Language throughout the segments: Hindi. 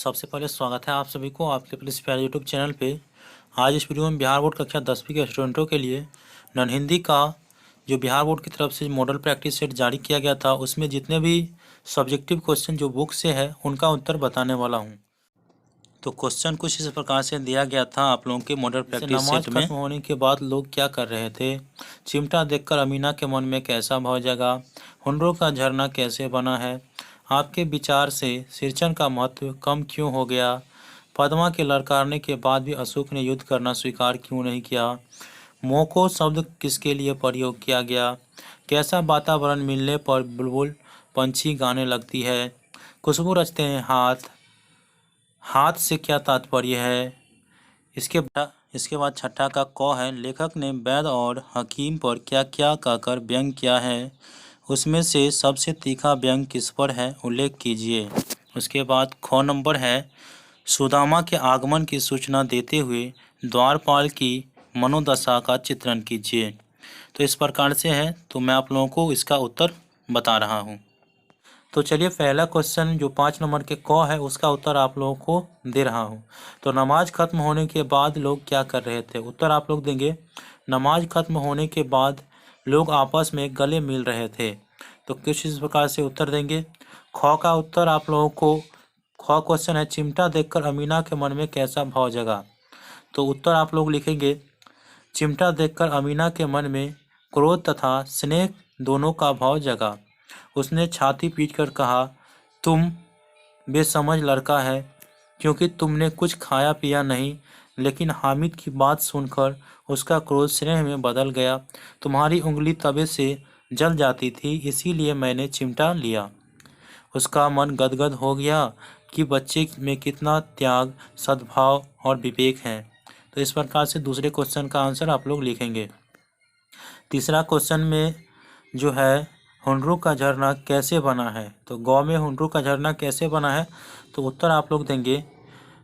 सबसे पहले स्वागत है आप सभी को आपके अपने इस प्यारे यूट्यूब चैनल पे। आज इस वीडियो में बिहार बोर्ड कक्षा 10वीं के स्टूडेंटों के लिए नॉन हिंदी का जो बिहार बोर्ड की तरफ से मॉडल प्रैक्टिस सेट जारी किया गया था, उसमें जितने भी सब्जेक्टिव क्वेश्चन जो बुक से है उनका उत्तर बताने वाला हूँ। तो क्वेश्चन कुछ इस प्रकार से दिया गया था आप लोगों के मॉडल प्रैक्टिस सेट में। खत्म होने के बाद लोग क्या कर रहे थे, चिमटा देखकर अमीना के मन में कैसा भाव जगा, हुनरों का झरना कैसे बना है, आपके विचार से सिरचन का महत्व कम क्यों हो गया, पद्मा के ललकारने के बाद भी अशोक ने युद्ध करना स्वीकार क्यों नहीं किया, मोको शब्द किसके लिए प्रयोग किया गया, कैसा वातावरण मिलने पर बुलबुल पंछी गाने लगती है, खुशबू रचते हैं हाथ, हाथ से क्या तात्पर्य है। इसके बाद छठा का क है, लेखक ने वैद्य और हकीम पर क्या क्या कहकर व्यंग किया है, उसमें से सबसे तीखा व्यंग किस पर है, उल्लेख कीजिए। उसके बाद ख नंबर है, सुदामा के आगमन की सूचना देते हुए द्वारपाल की मनोदशा का चित्रण कीजिए। तो इस प्रकार से है, तो मैं आप लोगों को इसका उत्तर बता रहा हूँ। तो चलिए पहला क्वेश्चन जो 5 नंबर के क है उसका उत्तर आप लोगों को दे रहा हूँ। तो नमाज खत्म होने के बाद लोग क्या कर रहे थे, उत्तर आप लोग देंगे नमाज खत्म होने के बाद लोग आपस में गले मिल रहे थे। तो किस इस प्रकार से उत्तर देंगे। ख का उत्तर आप लोगों को, ख क्वेश्चन है, चिमटा देखकर अमीना के मन में कैसा भाव जगा। तो उत्तर आप लोग लिखेंगे, चिमटा देखकर अमीना के मन में क्रोध तथा स्नेह दोनों का भाव जगा। उसने छाती पीटकर कहा, तुम बेसमझ लड़का है, क्योंकि तुमने कुछ खाया पिया नहीं। लेकिन हामिद की बात सुनकर उसका क्रोध स्नेह में बदल गया। तुम्हारी उंगली तवे से जल जाती थी, इसीलिए मैंने चिमटा लिया। उसका मन गदगद हो गया कि बच्चे में कितना त्याग, सद्भाव और विवेक है। तो इस प्रकार से दूसरे क्वेश्चन का आंसर आप लोग लिखेंगे। तीसरा क्वेश्चन में जो है, हुनरों का झरना कैसे बना है। तो गाँव में हुनरों का झरना कैसे बना है, तो उत्तर आप लोग देंगे,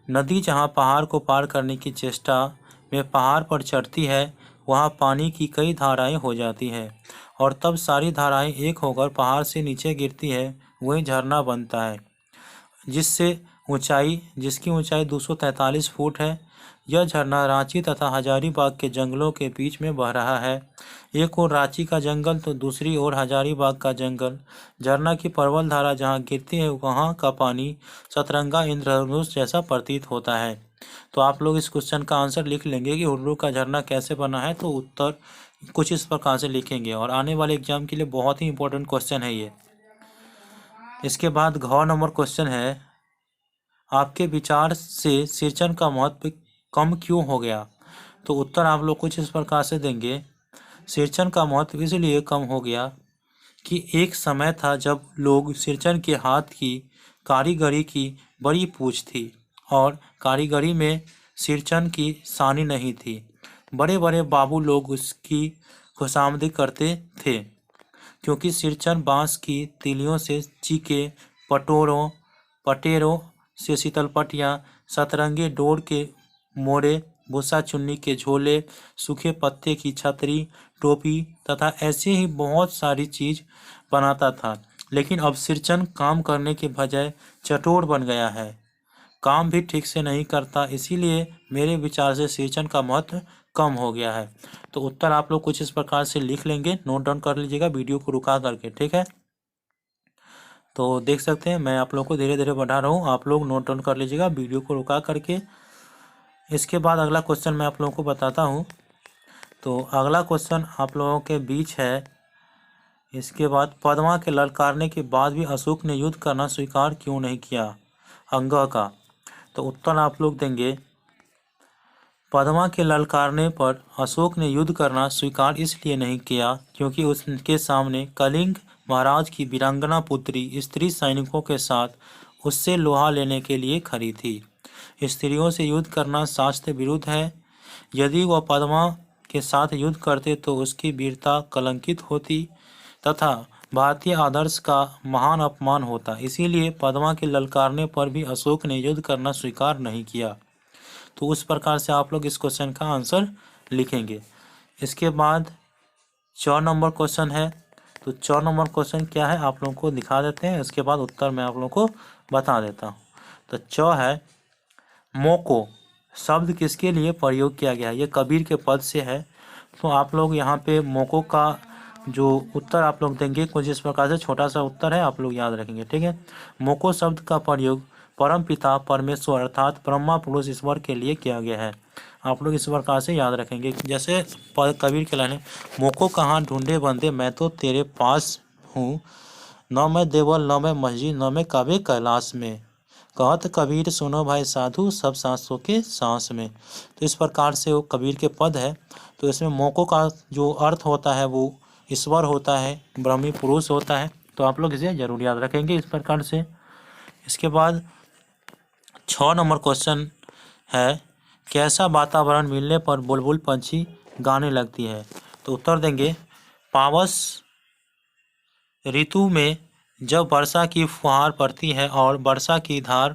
नदी जहाँ पहाड़ को पार करने की चेष्टा में पहाड़ पर चढ़ती है, वहाँ पानी की कई धाराएं हो जाती हैं और तब सारी धाराएं एक होकर पहाड़ से नीचे गिरती है, वही झरना बनता है, जिसकी ऊंचाई 243 फुट है। यह झरना रांची तथा हजारीबाग के जंगलों के बीच में बह रहा है। एक ओर रांची का जंगल तो दूसरी ओर हजारीबाग का जंगल। झरना की प्रबल धारा जहाँ गिरती है वहाँ का पानी सतरंगा इंद्रधनुष जैसा प्रतीत होता है। तो आप लोग इस क्वेश्चन का आंसर लिख लेंगे कि हुर्रू का झरना कैसे बना है। तो उत्तर कुछ इस प्रकार से लिखेंगे और आने वाले एग्जाम के लिए बहुत ही इंपॉर्टेंट क्वेश्चन है ये। इसके बाद घ नंबर क्वेश्चन है, आपके विचार से सिरचन का महत्व कम क्यों हो गया। तो उत्तर आप लोग कुछ इस प्रकार से देंगे, सिरचन का महत्व इसलिए कम हो गया कि एक समय था जब लोग सिरचन के हाथ की कारीगरी की बड़ी पूछ थी और कारीगरी में सिरचन की सानी नहीं थी। बड़े बड़े बाबू लोग उसकी खुशामदी करते थे, क्योंकि सिरचन बांस की तीलियों से चीके, पटेरों से शीतलपटियाँ, सतरंगे डोर के मोड़े, भूसा चुन्नी के झोले, सूखे पत्ते की छतरी, टोपी तथा ऐसे ही बहुत सारी चीज़ बनाता था। लेकिन अब सिरचन काम करने के बजाय चटोर बन गया है, काम भी ठीक से नहीं करता, इसीलिए मेरे विचार से सिरचन का महत्व कम हो गया है। तो उत्तर आप लोग कुछ इस प्रकार से लिख लेंगे, नोट डाउन कर लीजिएगा वीडियो को रुका करके, ठीक है। तो देख सकते हैं मैं आप लोग को धीरे धीरे बढ़ा रहा हूँ, आप लोग नोट डाउन कर लीजिएगा वीडियो को रुका करके। इसके बाद अगला क्वेश्चन मैं आप लोगों को बताता हूँ। तो अगला क्वेश्चन आप लोगों के बीच है, इसके बाद पद्मा के ललकारने के बाद भी अशोक ने युद्ध करना स्वीकार क्यों नहीं किया, अंग का। तो उत्तर आप लोग देंगे, पद्मा के ललकारने पर अशोक ने युद्ध करना स्वीकार इसलिए नहीं किया क्योंकि उसके सामने कलिंग महाराज की वीरांगना पुत्री स्त्री सैनिकों के साथ उससे लोहा लेने के लिए खड़ी थी। स्त्रियों से युद्ध करना शास्त्र विरुद्ध है। यदि वह पद्मा के साथ युद्ध करते तो उसकी वीरता कलंकित होती तथा भारतीय आदर्श का महान अपमान होता। इसीलिए पद्मा के ललकारने पर भी अशोक ने युद्ध करना स्वीकार नहीं किया। तो उस प्रकार से आप लोग इस क्वेश्चन का आंसर लिखेंगे। इसके बाद 4 नंबर क्वेश्चन है। तो 4 नंबर क्वेश्चन क्या है आप लोगों को दिखा देते हैं, इसके बाद उत्तर मैं आप लोगों को बता देता हूँ। तो च है मोको शब्द किसके लिए प्रयोग किया गया है, ये कबीर के पद से है। तो आप लोग यहाँ पे मोको का जो उत्तर आप लोग देंगे कुछ इस प्रकार से, छोटा सा उत्तर है, आप लोग याद रखेंगे, ठीक है। मोको शब्द का प्रयोग परम पिता परमेश्वर अर्थात ब्रह्मा पुरुष ईश्वर के लिए किया गया है। आप लोग इस प्रकार से याद रखेंगे। जैसे कबीर के लाइन, मोको कहाँ ढूंढे बंदे मैं तो तेरे पास हूँ, न मैं देवल न मैं मस्जिद न मैं काबे कैलाश में, कहत कबीर सुनो भाई साधु सब सांसों के सांस में। तो इस प्रकार से वो कबीर के पद है। तो इसमें मोको का जो अर्थ होता है वो ईश्वर होता है, ब्रह्मी पुरुष होता है। तो आप लोग इसे जरूर याद रखेंगे इस प्रकार से। इसके बाद 6 नंबर क्वेश्चन है, कैसा वातावरण मिलने पर बुलबुल पंछी गाने लगती है। तो उत्तर देंगे, पावस ऋतु में जब वर्षा की फुहार पड़ती है और वर्षा की धार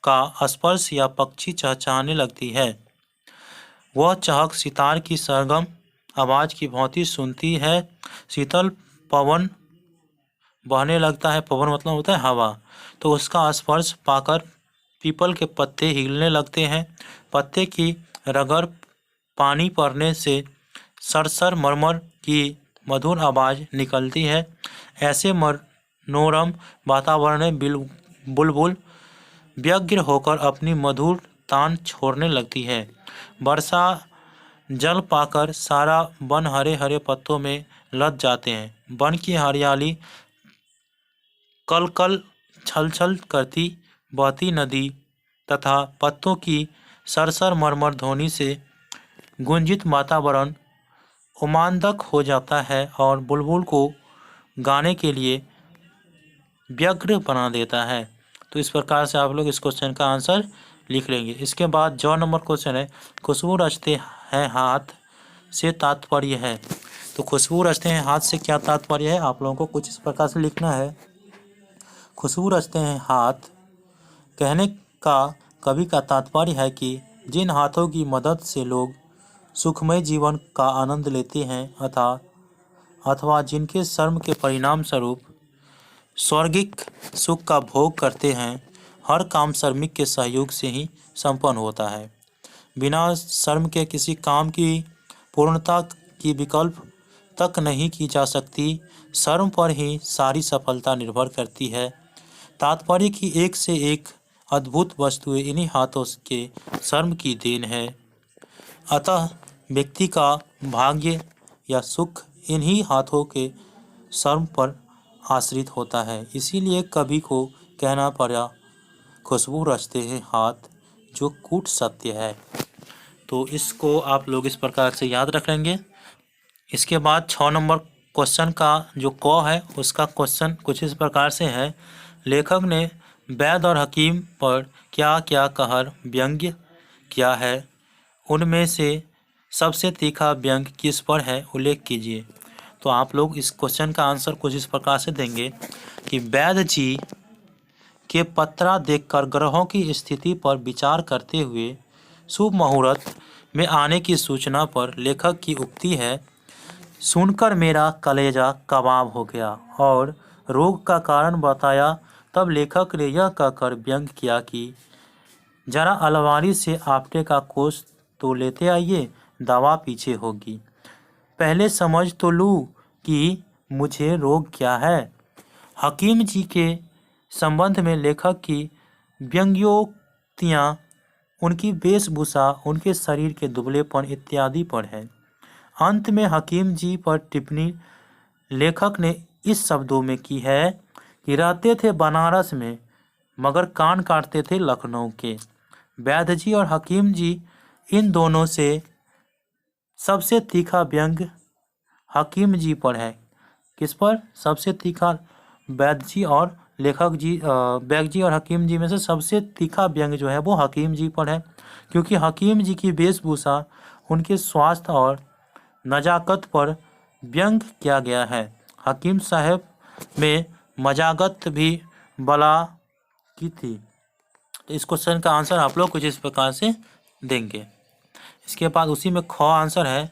का स्पर्श या पक्षी चहचहाने लगती है, वह चहक सितार की सरगम आवाज़ की भांति सुनती है। शीतल पवन बहने लगता है, पवन मतलब होता है हवा, तो उसका स्पर्श पाकर पीपल के पत्ते हिलने लगते हैं। पत्ते की रगड़ पानी पड़ने से सरसर मरमर की मधुर आवाज़ निकलती है। ऐसे मनोरम वातावरण में बुलबुल व्यग्र होकर अपनी मधुर तान छोड़ने लगती है। वर्षा जल पाकर सारा वन हरे हरे पत्तों में लद जाते हैं। वन की हरियाली कल कल छल छल करती बहती नदी तथा पत्तों की सरसर मरमर ध्वनि से गुंजित वातावरण उमांदक हो जाता है और बुलबुल को गाने के लिए व्यग्र बना देता है। तो इस प्रकार से आप लोग इस क्वेश्चन का आंसर लिख लेंगे। इसके बाद जो नंबर क्वेश्चन है, खुशबू रचते हैं हाथ से तात्पर्य है। तो खुशबू रचते हैं हाथ से क्या तात्पर्य है, आप लोगों को कुछ इस प्रकार से लिखना है। खुशबू रचते हैं हाथ कहने का कवि का तात्पर्य है कि जिन हाथों की मदद से लोग सुखमय जीवन का आनंद लेते हैं अथवा जिनके श्रम के परिणाम स्वरूप स्वर्गिक सुख का भोग करते हैं, हर काम श्रमिक के सहयोग से ही संपन्न होता है। बिना श्रम के किसी काम की पूर्णता की विकल्प तक नहीं की जा सकती। श्रम पर ही सारी सफलता निर्भर करती है। तात्पर्य की एक से एक अद्भुत वस्तुएं इन्हीं हाथों के श्रम की देन है। अतः व्यक्ति का भाग्य या सुख इन्हीं हाथों के श्रम पर आश्रित होता है। इसीलिए कवि को कहना पड़ा, खुशबू रचते हैं हाथ जो कूट सत्य है। तो इसको आप लोग इस प्रकार से याद रख लेंगे। इसके बाद 6 नंबर क्वेश्चन का जो क है उसका क्वेश्चन कुछ इस प्रकार से है, लेखक ने वैद्य और हकीम पर क्या क्या कहर व्यंग्य किया है, उनमें से सबसे तीखा व्यंग किस पर है, उल्लेख कीजिए। तो आप लोग इस क्वेश्चन का आंसर कुछ इस प्रकार से देंगे कि वैद्य जी के पत्रा देखकर ग्रहों की स्थिति पर विचार करते हुए शुभ मुहूर्त में आने की सूचना पर लेखक की उक्ति है, सुनकर मेरा कलेजा कबाब हो गया और रोग का कारण बताया। तब लेखक ने यह कहकर व्यंग किया कि जरा अलमारी से आपटे का कोष तो लेते आइए, दवा पीछे होगी। पहले समझ तो लूँ कि मुझे रोग क्या है। हकीम जी के संबंध में लेखक की व्यंग्योक्तियाँ उनकी वेशभूषा, उनके शरीर के दुबलेपन इत्यादि पर है। अंत में हकीम जी पर टिप्पणी लेखक ने इस शब्दों में की है कि रहते थे बनारस में मगर कान काटते थे लखनऊ के। वैद्य जी और हकीम जी, इन दोनों से सबसे तीखा व्यंग हकीम जी पर है। किस पर सबसे तीखा? वैद्य जी और लेखक जी, वैद्य जी और हकीम जी में से सबसे तीखा व्यंग जो है वो हकीम जी पर है, क्योंकि हकीम जी की वेशभूषा, उनके स्वास्थ्य और नजाकत पर व्यंग किया गया है। हकीम साहब में मजाकत भी बला की थी। तो इस क्वेश्चन का आंसर आप लोग कुछ इस प्रकार से देंगे। इसके बाद उसी में ख आंसर है,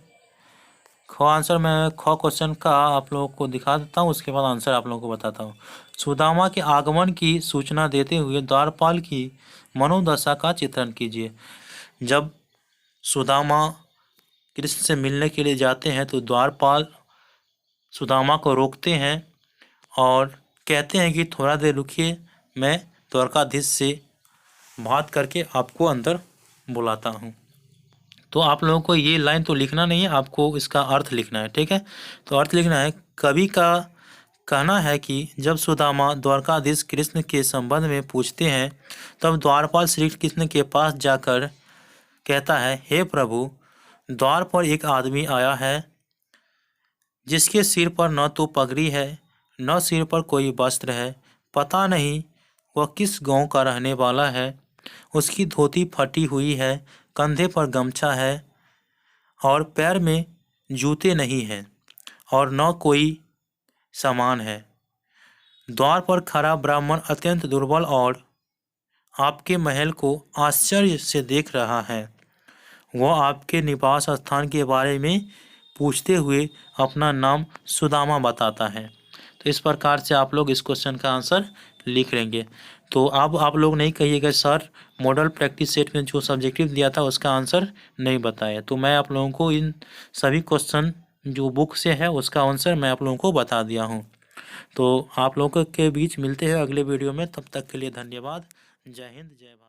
ख ख आंसर मैं ख क्वेश्चन का आप लोगों को दिखा देता हूँ, उसके बाद आंसर आप लोगों को बताता हूँ। सुदामा के आगमन की सूचना देते हुए द्वारपाल की मनोदशा का चित्रण कीजिए। जब सुदामा कृष्ण से मिलने के लिए जाते हैं तो द्वारपाल सुदामा को रोकते हैं और कहते हैं कि थोड़ा देर रुकिए, मैं द्वारकाधीश से बात करके आपको अंदर बुलाता हूँ। तो आप लोगों को ये लाइन तो लिखना नहीं है, आपको इसका अर्थ लिखना है, ठीक है। तो अर्थ लिखना है, कवि का कहना है कि जब सुदामा द्वारकाधीश कृष्ण के संबंध में पूछते हैं तब द्वारपाल श्री कृष्ण के पास जाकर कहता है, हे प्रभु, द्वार पर एक आदमी आया है जिसके सिर पर न तो पगड़ी है न सिर पर कोई वस्त्र है। पता नहीं वह किस गांव का रहने वाला है। उसकी धोती फटी हुई है, कंधे पर गमछा है और पैर में जूते नहीं हैं और न कोई सामान है। द्वार पर खड़ा ब्राह्मण अत्यंत दुर्बल और आपके महल को आश्चर्य से देख रहा है। वह आपके निवास स्थान के बारे में पूछते हुए अपना नाम सुदामा बताता है। तो इस प्रकार से आप लोग इस क्वेश्चन का आंसर लिख लेंगे। तो अब आप लोग नहीं कहिएगा सर मॉडल प्रैक्टिस सेट में जो सब्जेक्टिव दिया था उसका आंसर नहीं बताया। तो मैं आप लोगों को इन सभी क्वेश्चन जो बुक से है उसका आंसर मैं आप लोगों को बता दिया हूँ। तो आप लोगों के बीच मिलते हैं अगले वीडियो में, तब तक के लिए धन्यवाद। जय हिंद, जय भारत।